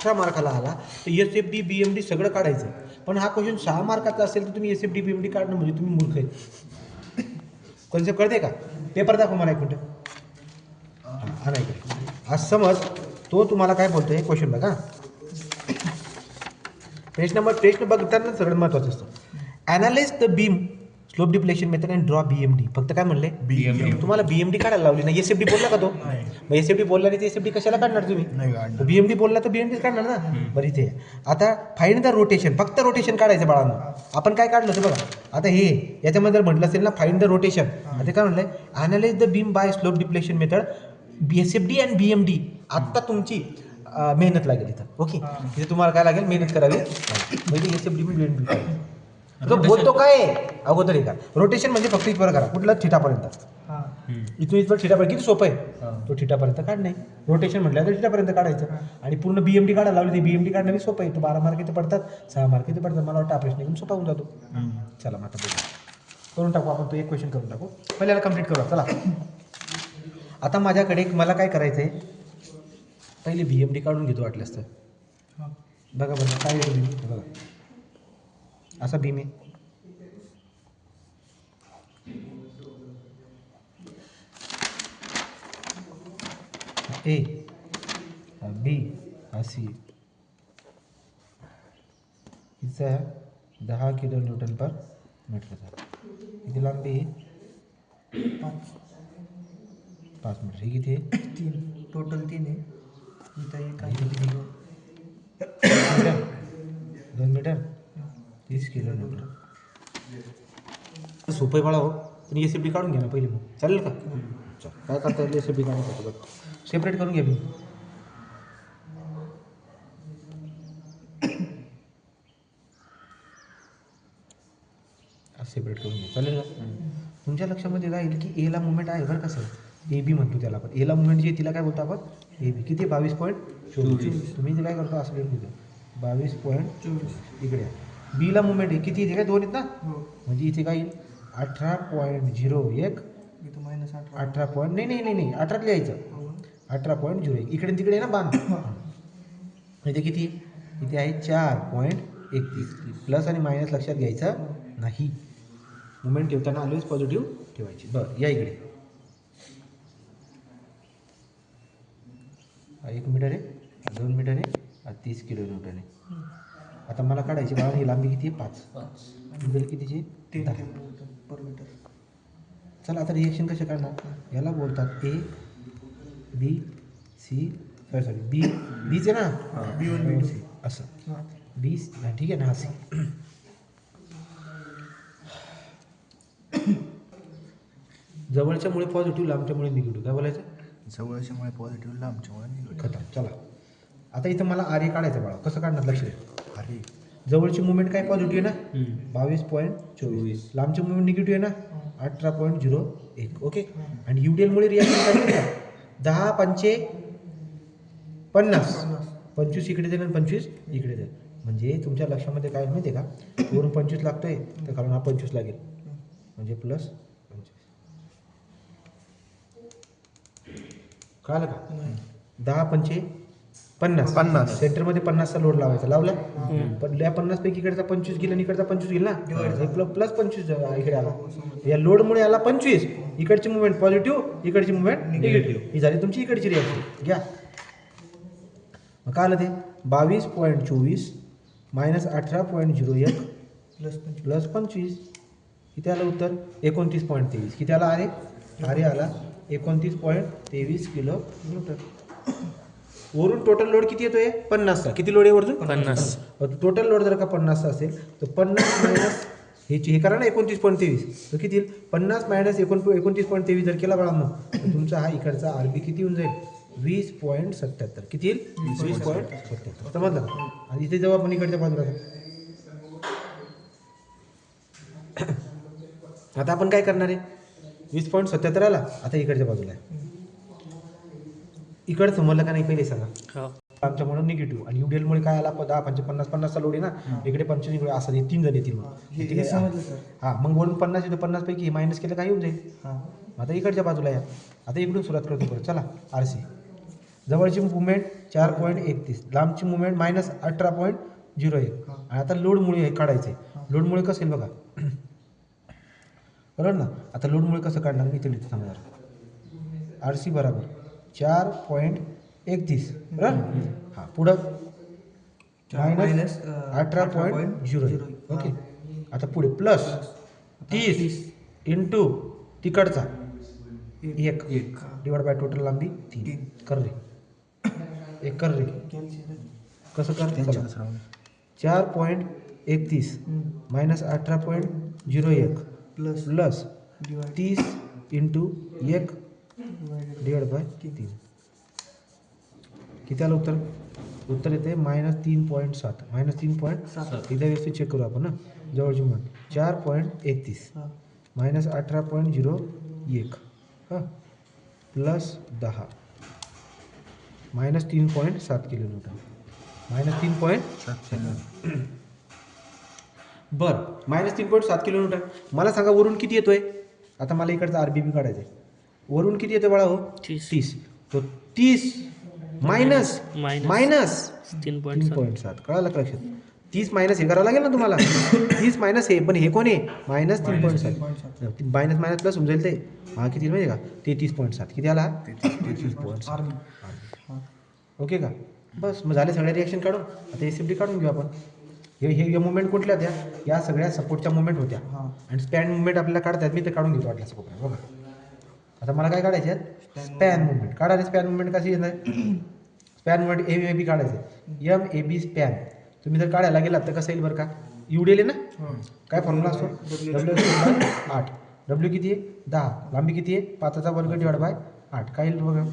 18 मार्काला आला तर SFD BMD सगळं काढायचं. पण हा क्वेश्चन 6 मार्काचा असेल तर तुम्ही SFD BMD काढणं म्हणजे तुम्ही मूर्ख आहे. कन्सेप्ट कळते का? पेपर दाखव मला एक मिनटं. हा नाही का आज समज तो तुम्हाला काय बोलतोय क्वेश्चन बघा. प्रश्न बघताना सगळं महत्त्वाचं असतं. Analyse the beam slope deflection method and draw BMD. फक्त काय म्हणले BMD. तुम्हाला BMD काढायला लावली ना. SFD बोलला का तो? मग SFD बोलला नाही तर SFD कशाला काढणार तुम्ही? BMD बोलला तर BMD काढणार ना. बरं इथे आता फाइंड द रोटेशन. फक्त रोटेशन काढायचं बाळांनो. आपण काय काढलं होतं बघा. आता हे याच्यामध्ये जर म्हटलं असेल ना फाइंड द रोटेशन. आता काय म्हणलंय analyse the beam by slope deflection method SFD and BMD. आत्ता तुमची मेहनत लागेल इथं. ओके इथे तुम्हाला काय लागेल मेहनत करावी म्हणजे SFD BMD. तो बोलतो काय अगोदर आहे का रोटेशन म्हणजे फक्त इथवर करा कुठलं थिटापर्यंत. इथून इथवर थिटापर्यंत किती सोपं आहे तो थिटापर्यंत काढ नाही. रोटेशन म्हटलं तर थिटापर्यंत काढायचं आणि पूर्ण BMD काढायला लावली ती BMD काढणं सोपं आहे. तो 12 मार्क इथे पडतात 6 मार्क इथे पडतात. मला वाटतं हा प्रश्न एकदम सोपा होऊन जातो. चला मग आता करून टाकू आपण. तो एक क्वेश्चन करून टाकू पहिल्याला कंप्लीट करू. चला आता माझ्याकडे मला काय करायचं आहे पहिले BMD काढून घेतो वाटल्यास तर. बघा बघा काय येतो BMD बघा असा बीम आहे. ए बी अशी हिचा 10 किलो न्यूटन पर मीटरचा. किती लांबी 5 मीटर. ही किती आहे 3 टोटल 3 आहे. इथं एक आहे. किती 2 मीटर 30 किलो न्यूटन. सोपं आहे बाळा हो. पण SFD काढून घ्या ना पहिले मग चालेल का? चल काय करता येईल SFD काढण्यासाठी बघ सेपरेट करून घ्या. मी सेपरेट करून घ्या चालेल का? तुमच्या लक्षामध्ये काय येईल की एला मुवमेंट आहे बरं कसं AB म्हणतो त्याला आपण. एला मुवमेंट जी तिला काय बोलतो आपण AB. किती 22.24. तुम्ही जे काय करतो असं लिहून घेतो 22.24. इकडे बीला मुवमेंट आहे किती इथे काय 2 आहेत ना. म्हणजे इथे काय येईल 18.01. इथं -18. 18 पॉईंट नाही 18 लिहायचं. 18.01 इकडे तिकडे आहे ना बांध. इथे किती इथे आहे 4.31. प्लस आणि मायनस लक्षात घ्यायचं नाही. मुवमेंट ठेवताना ऑलवेज पॉझिटिव्ह ठेवायची. बरं या इकडे 1 मीटर आहे 2 मीटर आहे 30 किलो न्यूटन आहे. आता मला काढायची बाळा ही लांबी किती आहे 5 बिल कितीची 10 किलो पर मीटर. चला आता रिएक्शन कसे काढणार याला बोलतात A B C sorry beach आहे ना B1 B2 असं B ठीक आहे ना हा C. जवळच्यामुळे पॉझिटिव्ह लांबच्यामुळे निगेटिव्ह. काय बोलायचं जवळच्यामुळे पॉझिटिव्ह लांबच्यामुळे निगेटिव्ह. खतम. चला आता इथं मला RA काढायचं बाळा. कसं काढणार लक्ष द्या. अरे जवळची मुवमेंट काय पॉझिटिव्ह आहे ना 22.24. लांबची मुवमेंट निगेटिव्ह आहे ना 18.01. ओके आणि UDL रिॲक्शन काय का 10 पंचे 50. 25 इकडे जाईल आणि 25 इकडे जाईल. म्हणजे तुमच्या लक्षामध्ये काय माहिती आहे का वरून 25 लागतोय तर कारण हा 25 लागेल म्हणजे प्लस 25. कळालं का 10 पंचे 50 सेंटरमध्ये 50चा लोड लावायचा. लावला पण या 50 पैकी इकडचा 25 गेला आणि इकडचा 25 गेला ना प्लस 25 इकडे आला. या लोडमुळे आला 25. इकडची मुवमेंट पॉझिटिव्ह इकडची मुवमेंट निगेटिव्ह. ही झाली तुमची इकडची रिॲक्शन. घ्या मग काय आलं ते 22.24 मायनस 18.01 प्लस 25. किती आलं उत्तर 29.23. किती आला अरे आला 29.23 किलो न्यूटन. वरून टोटल लोड किती येतोय 50चा. किती लोड आहे वरतून 50. टोटल लोड जर का 50चा असेल तर 50 मायनस हे करा ना 29.23 तर किती 50 मायनस 29.23 जर केला बाळा मग तर तुमचा हा इकडचा RB किती होऊन जाईल 20.77. किती येईल 20.77. समजलं. आणि इथे जेव्हा आपण इकडच्या बाजूला आता आपण काय करणार आहे 20.77 आला. आता इकडच्या बाजूला आहे इकडं समजलं का नाही पहिले सांगा. आमच्यामुळे निगेटिव्ह आणि UDL काय आला 10 पंचे 50चा लोड आहे ना इकडे 25 इकडे असं 3 जण येतील मग समजलं सर. हां मग वरून 50 येतो 50 पैकी मायनस केलं काय येऊन जाईल. आता इकडच्या बाजूला या. आता इकडून सुरुवात करतो परत. चला RC जवळची मुवमेंट 4.31, लांबची मुवमेंट -18.01. आणि आता लोडमुळे हे काढायचं आहे. लोडमुळे कसं येईल बघा, बरोबर ना. आता लोडमुळे कसं काढणार मी इथे लिहितो सांगा. RC बराबर 4.31 बरोबर. हां पुढं -18.01. ओके. आता पुढे प्लस 30 इंटू तिकडचा 1 डिवाइड बाय टोटल लांबी 3. कर रे 1 कर रे. कसं कर 4.31 -18.01 प्लस 30 इंटू 1 डिवाइड बाय 3. किती आलं उत्तर? उत्तर येते -3.7. -3.7 एकदा व्यवस्थित चेक करू आपण ना. जवळची म्हण 4.31 -18.01 हां प्लस 10 -3.7 किलोमीटर. -3.7 बरं. -3.7 किलोमीटर. मला सांगा वरून किती येतोय? आता मला इकडचा RBB काढायचा आहे. वरून किती येतोय बाळा हो? 30. तो 30 मायनस 3.7. कळालं का लक्षात? 30 मायनस हे करावं लागेल ना तुम्हाला. 30 मायनस हे, पण हे कोण आहे? -3.7. मायनस मायनस प्लस होऊन जाईल ते. हा किती माहिती आहे का? 33.7. किती आला? 33.7. ओके का? बस मग झाले सगळे रिॲक्शन काढून. आता SFD काढून घेऊ आपण. हे मुवमेंट कुठल्या होत्या? या सगळ्या सपोर्टच्या मुवमेंट होत्या. आणि स्पॅन मुवमेंट आपल्याला काढतात. मी ते काढून घेतो वाटलं सपोर्ट. बघा आता मला काय काढायचे आहेत? स्पॅन मुवमेंट काढायचे. स्पॅन मुवमेंट कशी येणार? स्पॅन मुवमेंट AB काढायचं. MAB स्पॅन तुम्ही जर काढायला गेलात तर कसं येईल बरं का? UDL आहे ना. काय फॉर्म्युला असतो? W/8. W किती आहे? 10. लांबी किती आहे? 5चा वर्ग डिवाइड बाय 8. काय येईल बघा?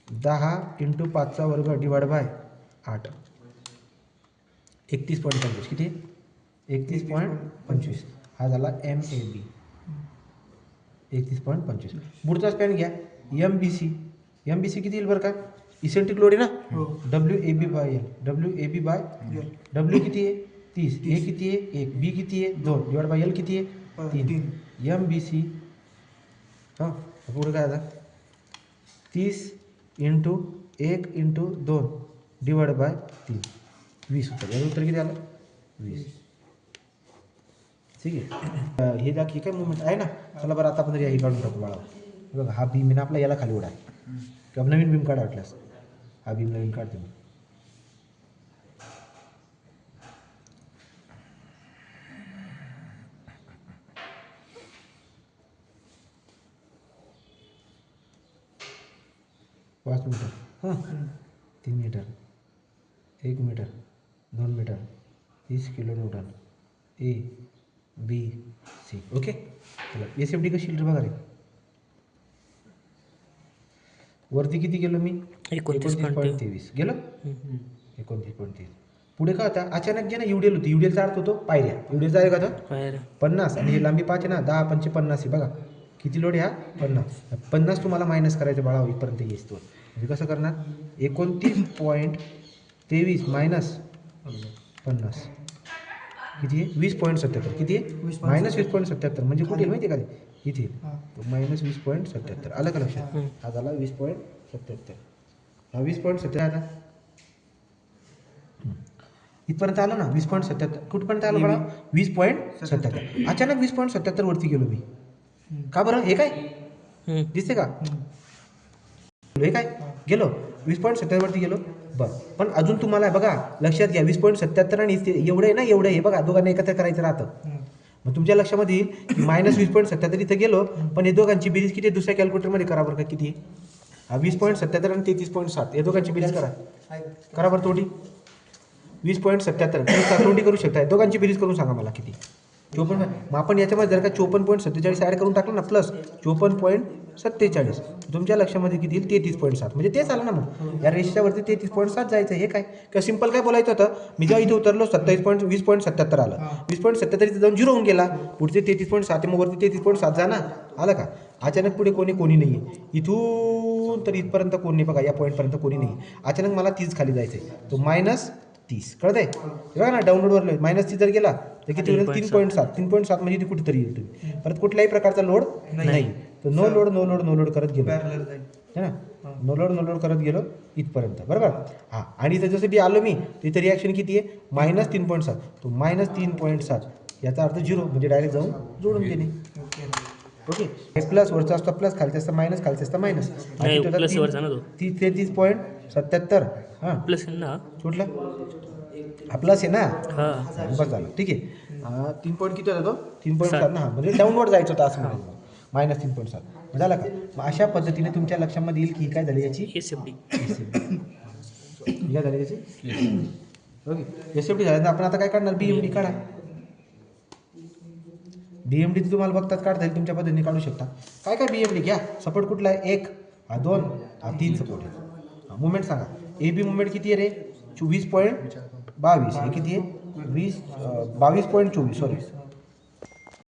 10 इंटू 5चा वर्ग डिवाइड बाय 8. 31.25. किती? 31.25. हा झाला MAB. 31.25. पुढचा स्पॅन घ्या MBC. MBC किती येईल बरं का? इसेंट्रिक लोड आहे ना. WAB by L. WAB by W किती आहे? 30. A किती आहे? 1. B किती आहे? 2 डिवाइड बाय L किती आहे? 3. MBC हां पुढे काय आता? 30 इंटू 1 इंटू 2 डिवाइड बाय 3. 20 उत्तर. याचं उत्तर किती आलं? 20. ठीक आहे. हे दाखी काय मुवमेंट आहे ना. चला बरं आता आपण हे काढून टाकू बाळा. बघा हा बीम आहे ना आपला, याला खाली उडा किंवा नवीन बीम काढा वाटल्यास. हा बीम नवीन काढते मी. पाच मीटर हां 3 metre 1 metre 2 metre 30 kilonewton ABC. Okay. चला SFD कशी येईल बघा रे. वरती किती गेलो मी? 29.23 गेलो. 29.23. पुढे काय होता? अचानक जे ना UDL होती. UDLचा अर्थ होतो पायऱ्या. UDLचा आहे का तो? 50. आणि हे लांबी 5 आहे ना. 10 5 50 आहे बघा. किती लोड आहे हा? 50 तुम्हाला मायनस करायचं बाळा इथपर्यंत येस तो. म्हणजे कसं करणार? 29.23 मायनस 50 किती आहे? 20.77. किती आहे? -20.77. म्हणजे कुठे माहिती आहे का? इथे -20.77. आलं का लक्षात? हा झाला 20.77. हा 20.77 आता इथपर्यंत आलं ना. 20.77 कुठपर्यंत आलं बघा? 20.77. अचानक 20.77 वरती गेलो मी. का बरं? हे काय दिसते का? हे काय गेलो 20.77 वरती गेलो. बरं पण अजून तुम्हाला बघा लक्षात घ्या 20.77 आणि एवढं आहे ना, एवढं हे बघा दोघांना एकत्र करायचं राहतं. मग तुमच्या लक्षामध्ये येईल की -20.77 इथं गेलो. पण हे दोघांची बेरीज किती आहे? दुसऱ्या कॅल्क्युलेटरमध्ये करा बरं का. किती? हा 20.77 आणि 33.7 या दोघांची बेरीज करा बरं तोडी. 20.77 तोडी करू शकता. दोघांची बेरीज करून सांगा मला किती? 54. मग आपण याच्यामध्ये जर का 54.47 ॲड करून टाकलं ना प्लस 54.47 तुमच्या लक्षामध्ये किती येईल? 33.7. म्हणजे तेच आलं ना. मग या रेषेच्यावरती 33.7 जायचं. हे काय किंवा सिंपल काय बोलायचं होतं? मी जेव्हा इथे उतरलो 20.77 आलं. 20.77 इथे जाऊन 0 होऊन गेला. पुढचे 33.7 मग वरती 33.7 जा ना. आलं का? अचानक पुढे कोणी नाही आहे. इथून तर इथपर्यंत कोणी नाही बघा. या पॉईंटपर्यंत कोणी नाही. अचानक मला 30 खाली जायचं आहे. तो -30 कळत आहे बघा ना. डाउनलोडवर -30 जर गेला तर किती होईल? 3.7. 3.7 म्हणजे ती कुठेतरी येईल तुम्ही. परत कुठल्याही प्रकारचा लोड नाही. तर नो लोड करत गेलो. है ना, नो लोड करत गेलो इथपर्यंत, बरोबर. हां, आणि इथं जसं आलो मी तर इथं रिॲक्शन किती आहे -3.7. तो -3.7 याचा अर्थ 0 म्हणजे डायरेक्ट जाऊन जोडून देणे. ओके, हे प्लस वरचा असतो प्लस, खालचा असतं मायनस, खालचा असतं मायनस. नाही, प्लस वरचा ना तो. 33.77. हां, प्लस आहे ना. कुठला हा प्लस आहे ना. हां, बस झालं, ठीक आहे. 3 पॉईंट किती होता तो 3.7 ना. हां, म्हणजे डाऊनवर्ड जायचं होतं असं म्हणायचं, -3.7 झालं का. मग अशा पद्धतीने तुमच्या लक्षामध्ये येईल की काय झाली याची SFD. काय झाली याची. ओके, SFD झाल्यानंतर आपण आता काय काढणार, BMD काढा. BMD तुम्हाला बघताच काढता येईल, तुमच्या पद्धतीने काढू शकता. काय काय BMD घ्या. सपोर्ट कुठला आहे, 1 हा 2 हा 3 सपोर्ट आहे. मुवमेंट सांगा. AB मुवमेंट किती आहे रे, 24.22. हे किती आहे 22.24 सॉरी